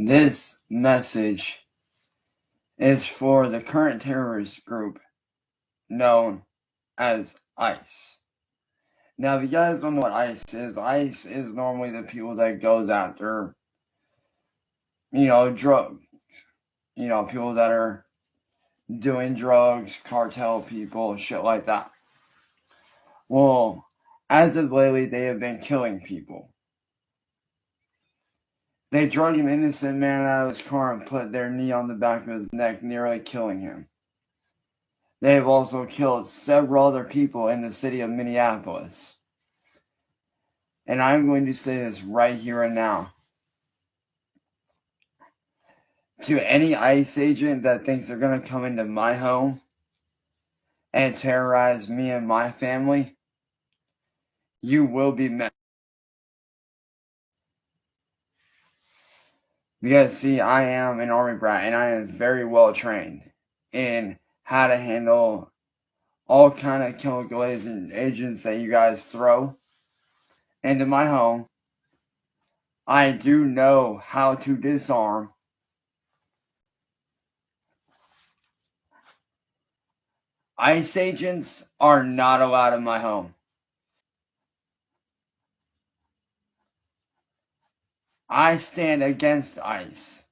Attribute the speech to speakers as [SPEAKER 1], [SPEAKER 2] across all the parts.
[SPEAKER 1] This message is for the current terrorist group known as ICE. Now, if you guys don't know what ICE is normally the people that goes after, drugs. People that are doing drugs, cartel people, shit like that. Well, as of lately, they have been killing people. They drug an innocent man out of his car and put their knee on the back of his neck, nearly killing him. They have also killed several other people in the city of Minneapolis. And I'm going to say this right here and now. To any ICE agent that thinks they're going to come into my home and terrorize me and my family, you will be met. Because, see, I am an Army brat, and I am very well trained in how to handle all kind of chemical agents that you guys throw into my home. I do know how to disarm. ICE agents are not allowed in my home. I stand against ICE.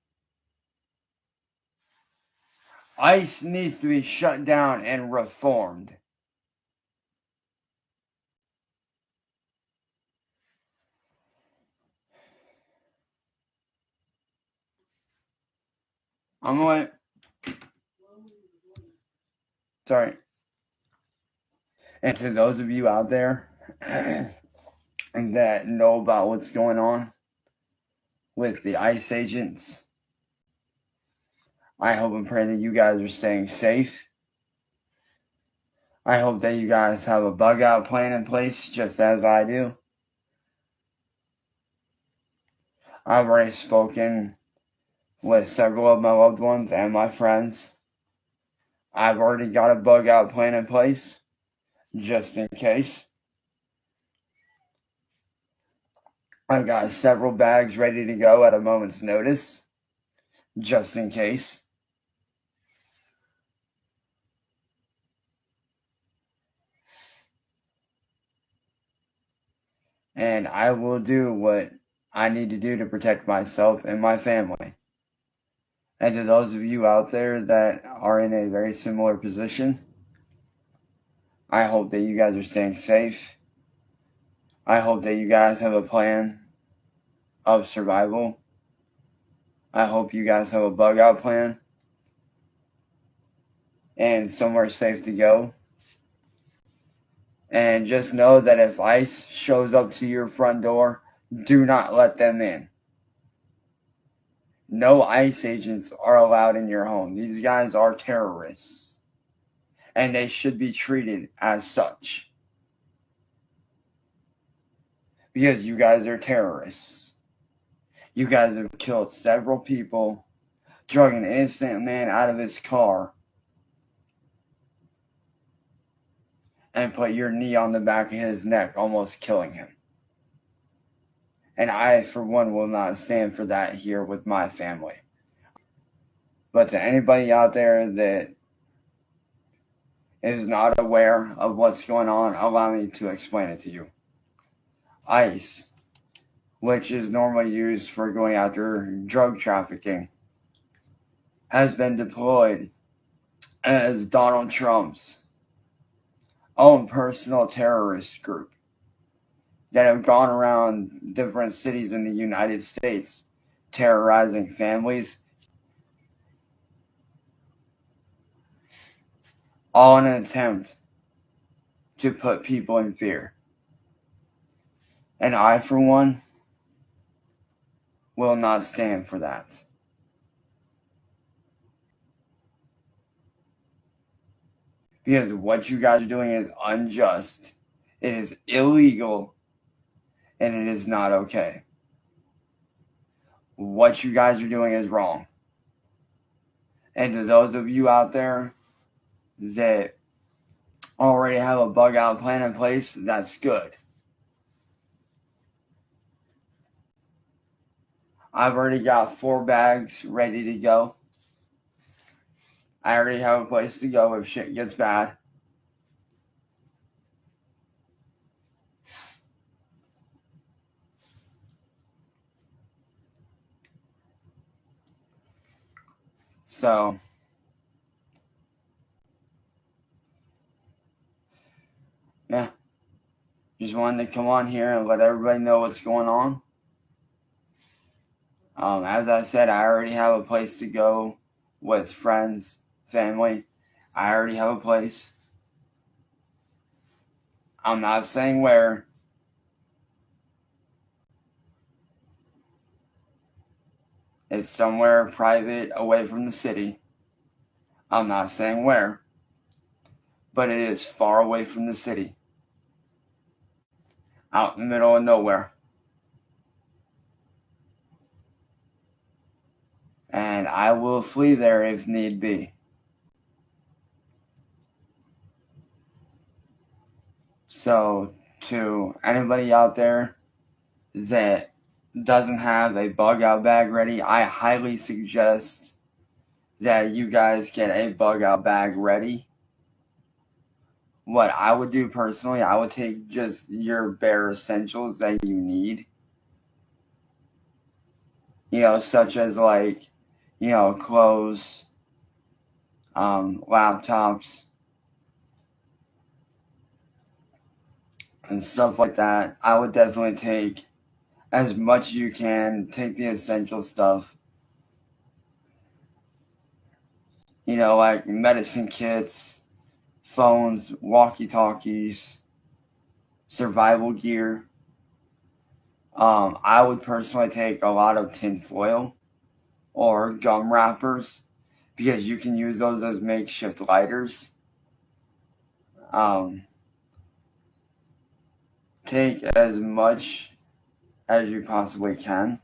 [SPEAKER 1] ICE needs to be shut down and reformed. I'm going sorry. And to those of you out there that know about what's going on with the ICE agents, I hope and pray that you guys are staying safe. I hope that you guys have a bug out plan in place, just as I do. I've already spoken with several of my loved ones and my friends. I've already got a bug out plan in place, just in case. I've got several bags ready to go at a moment's notice, just in case. And I will do what I need to do to protect myself and my family. And to those of you out there that are in a very similar position, I hope that you guys are staying safe. I hope that you guys have a plan of survival. I hope you guys have a bug out plan and somewhere safe to go. And just know that if ICE shows up to your front door, do not let them in. No ICE agents are allowed in your home. These guys are terrorists, and they should be treated as such. Because you guys are terrorists. You guys have killed several people, drug an innocent man out of his car, and put your knee on the back of his neck, almost killing him. And I, for one, will not stand for that here with my family. But to anybody out there that is not aware of what's going on, allow me to explain it to you. ICE, which is normally used for going after drug trafficking, has been deployed as Donald Trump's own personal terrorist group that have gone around different cities in the United States terrorizing families, all in an attempt to put people in fear. And I, for one, will not stand for that. Because what you guys are doing is unjust, it is illegal, and it is not okay. What you guys are doing is wrong. And to those of you out there that already have a bug out plan in place, that's good. I've already got 4 bags ready to go. I already have a place to go if shit gets bad. So, yeah. Just wanted to come on here and let everybody know what's going on. As I said, I already have a place to go with friends, family. I already have a place. I'm not saying where. It's somewhere private away from the city. I'm not saying where, but it is far away from the city. Out in the middle of nowhere. And I will flee there if need be. So, to anybody out there that doesn't have a bug out bag ready, I highly suggest that you guys get a bug out bag ready. What I would do personally, I would take just your bare essentials that you need. Such as clothes, laptops, and stuff like that. I would definitely take as much as you can. Take the essential stuff. Like medicine kits, phones, walkie-talkies, survival gear. I would personally take a lot of tin foil or gum wrappers because you can use those as makeshift lighters. Take as much as you possibly can.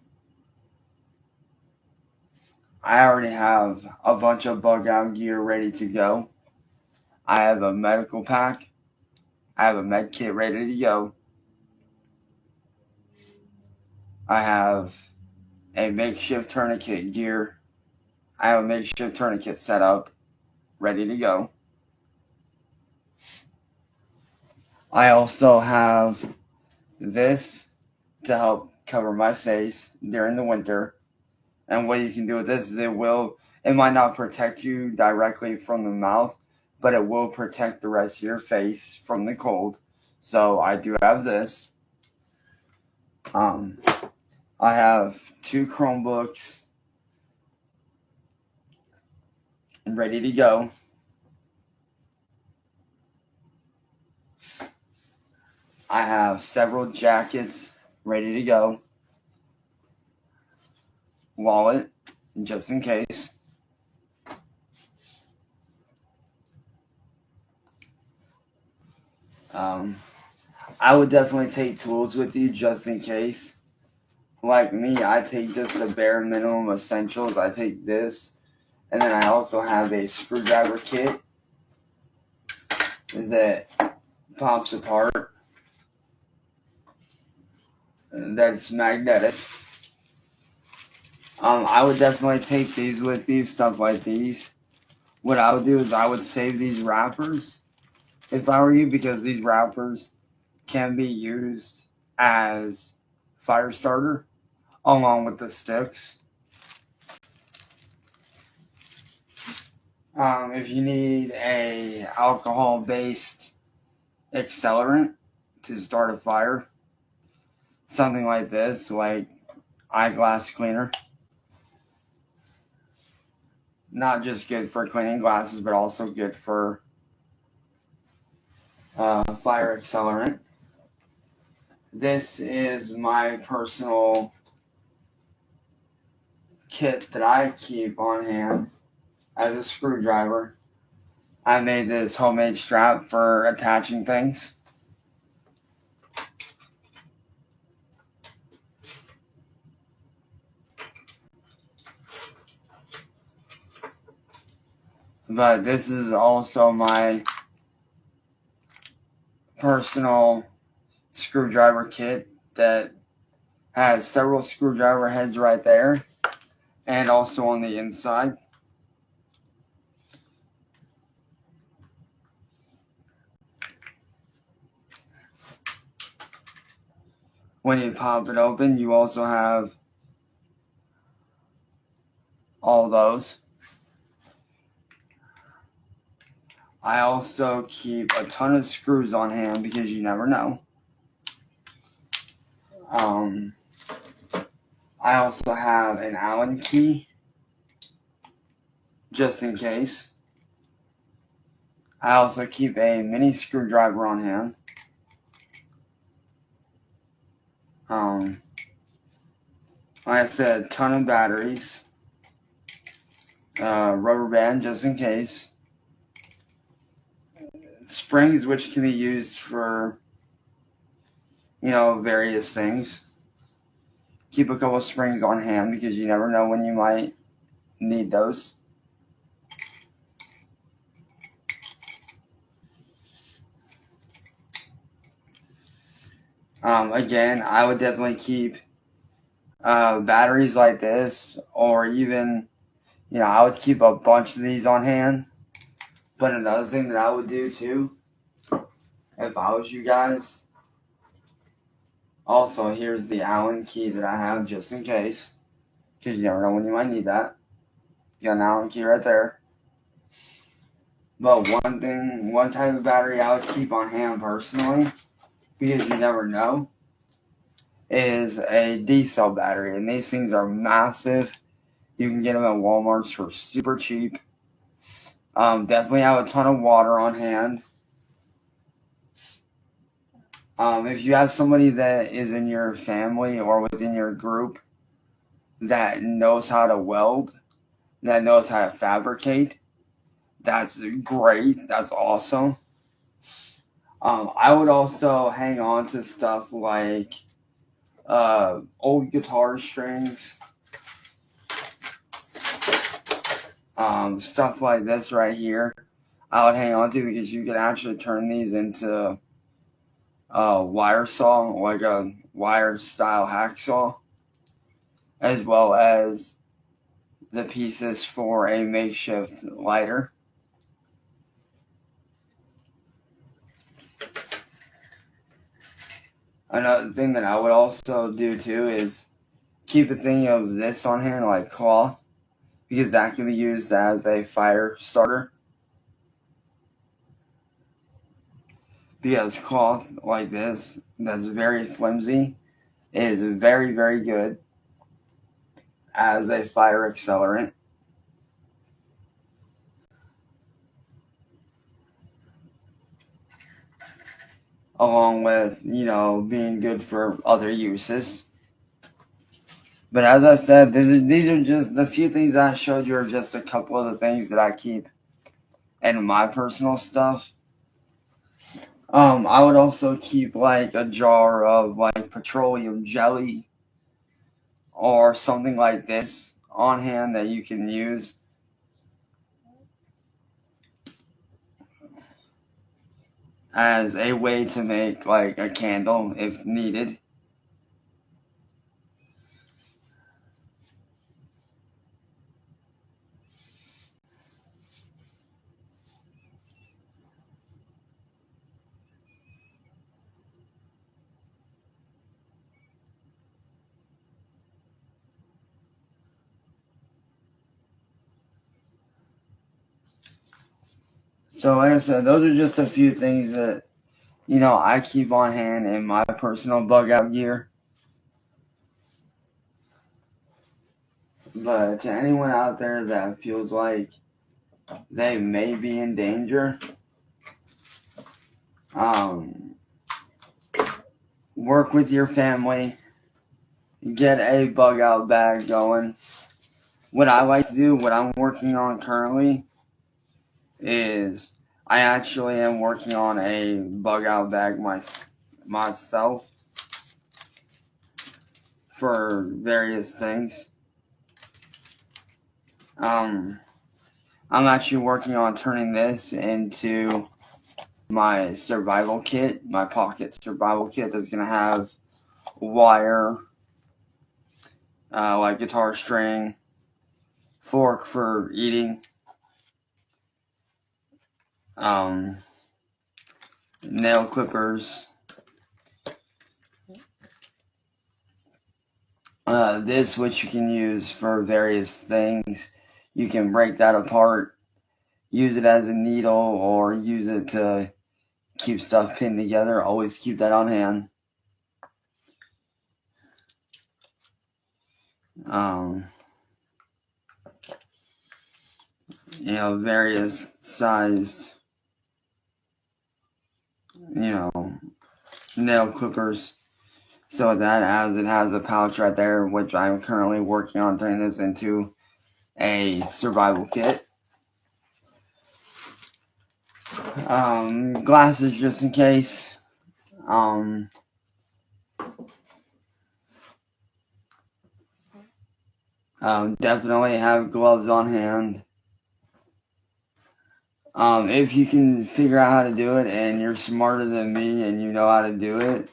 [SPEAKER 1] I already have a bunch of bug out gear ready to go. I have a medical pack. I have a med kit ready to go. I have a makeshift tourniquet gear. I have a makeshift tourniquet set up, ready to go. I also have this to help cover my face during the winter. And what you can do with this is it might not protect you directly from the mouth, but it will protect the rest of your face from the cold. So I do have this. I have 2 Chromebooks ready to go. I have several jackets ready to go. Wallet, just in case. I would definitely take tools with you just in case. Like me, I take just the bare minimum essentials. I take this, and then I also have a screwdriver kit that pops apart. That's magnetic. I would definitely take these with you, stuff like these. What I would do is I would save these wrappers if I were you, because these wrappers can be used as fire starter along with the sticks. If you need a alcohol-based accelerant to start a fire, something like this, like eyeglass cleaner. Not just good for cleaning glasses, but also good for fire accelerant. This is my personal kit that I keep on hand as a screwdriver. I made this homemade strap for attaching things. But this is also my personal screwdriver kit that Has several screwdriver heads right there, and also on the inside. When you pop it open, you also have all those. I also keep a ton of screws on hand because you never know. I also have an Allen key just in case. I also keep a mini screwdriver on hand. Like I said, a ton of batteries. Rubber band just in case. Springs, which can be used for, various things. Keep a couple springs on hand because you never know when you might need those. Again, I would definitely keep batteries like this, or even, I would keep a bunch of these on hand. But another thing that I would do too, if I was you guys, also here's the Allen key that I have just in case, because you never know when you might need that. You got an Allen key right there. But one type of battery I would keep on hand personally, because you never know, is a D-cell battery. And these things are massive. You can get them at Walmart's for super cheap. Definitely have a ton of water on hand. If you have somebody that is in your family or within your group that knows how to weld, that knows how to fabricate, that's great. That's awesome. I would also hang on to stuff like old guitar strings, stuff like this right here. I would hang on to because you can actually turn these into a wire saw, like a wire style hacksaw, as well as the pieces for a makeshift lighter. Another thing that I would also do too is keep a thing of this on hand, like cloth, because that can be used as a fire starter. Because cloth like this, that's very flimsy, is very, very good as a fire accelerant. Along with, being good for other uses. But as I said, these are just the few things I showed you are just a couple of the things that I keep in my personal stuff. I would also keep like a jar of like petroleum jelly or something like this on hand that you can use as a way to make like a candle if needed. So like I said, those are just a few things that, I keep on hand in my personal bug out gear. But to anyone out there that feels like they may be in danger, work with your family, get a bug out bag going. What I like to do, what I'm working on currently, is I actually am working on a bug out bag myself for various things. I'm actually working on turning this into my survival kit, my pocket survival kit that's going to have wire, like guitar string, fork for eating, nail clippers. This, which you can use for various things. You can break that apart, use it as a needle, or use it to keep stuff pinned together. Always keep that on hand. Various sized, nail clippers. So that, as it has a pouch right there, which I'm currently working on turning this into a survival kit. Glasses just in case. Definitely have gloves on hand. If you can figure out how to do it and you're smarter than me and you know how to do it,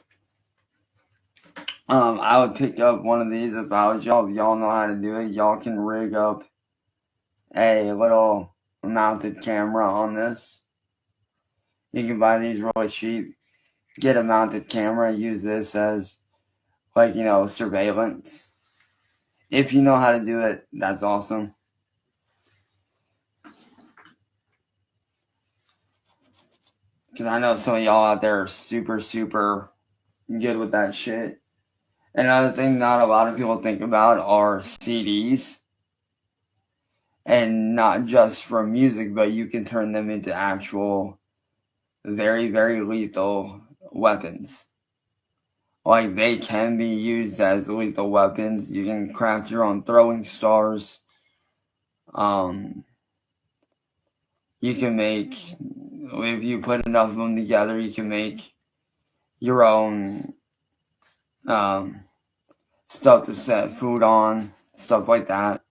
[SPEAKER 1] I would pick up one of these if I was y'all. If y'all know how to do it, y'all can rig up a little mounted camera on this. You can buy these really cheap. Get a mounted camera, use this as, surveillance. If you know how to do it, that's awesome. Because I know some of y'all out there are super, super good with that shit. Another thing not a lot of people think about are CDs. And not just from music, but you can turn them into actual very, very lethal weapons. Like, they can be used as lethal weapons. You can craft your own throwing stars. You can make, if you put enough of them together, you can make your own stuff to set food on, stuff like that.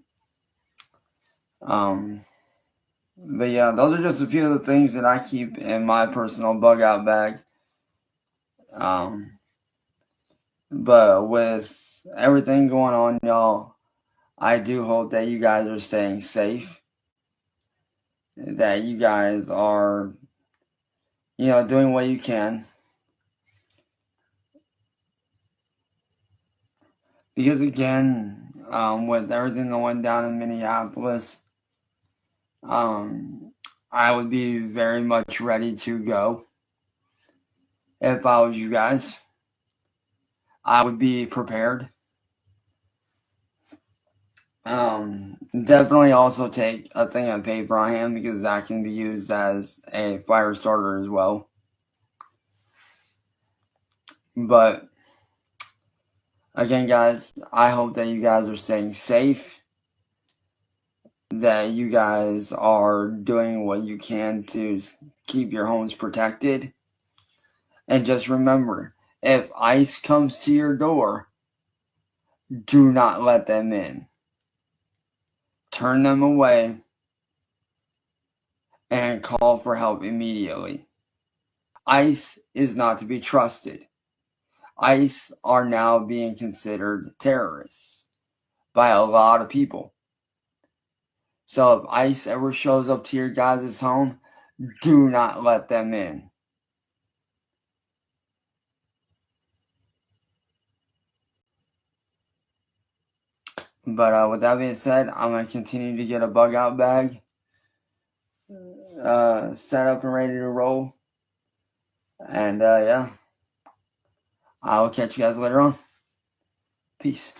[SPEAKER 1] But yeah, those are just a few of the things that I keep in my personal bug out bag. But with everything going on, y'all, I do hope that you guys are staying safe, that you guys are, doing what you can. Because again, with everything that went down in Minneapolis, I would be very much ready to go. If I was you guys, I would be prepared. Definitely also take a thing of paper on hand, because that can be used as a fire starter as well. But again, guys, I hope that you guys are staying safe, that you guys are doing what you can to keep your homes protected. And just remember, if ICE comes to your door, do not let them in. Turn them away and call for help immediately. ICE is not to be trusted. ICE are now being considered terrorists by a lot of people. So if ICE ever shows up to your guys' home, do not let them in. But with that being said, I'm going to continue to get a bug out bag set up and ready to roll. And yeah, I will catch you guys later on. Peace.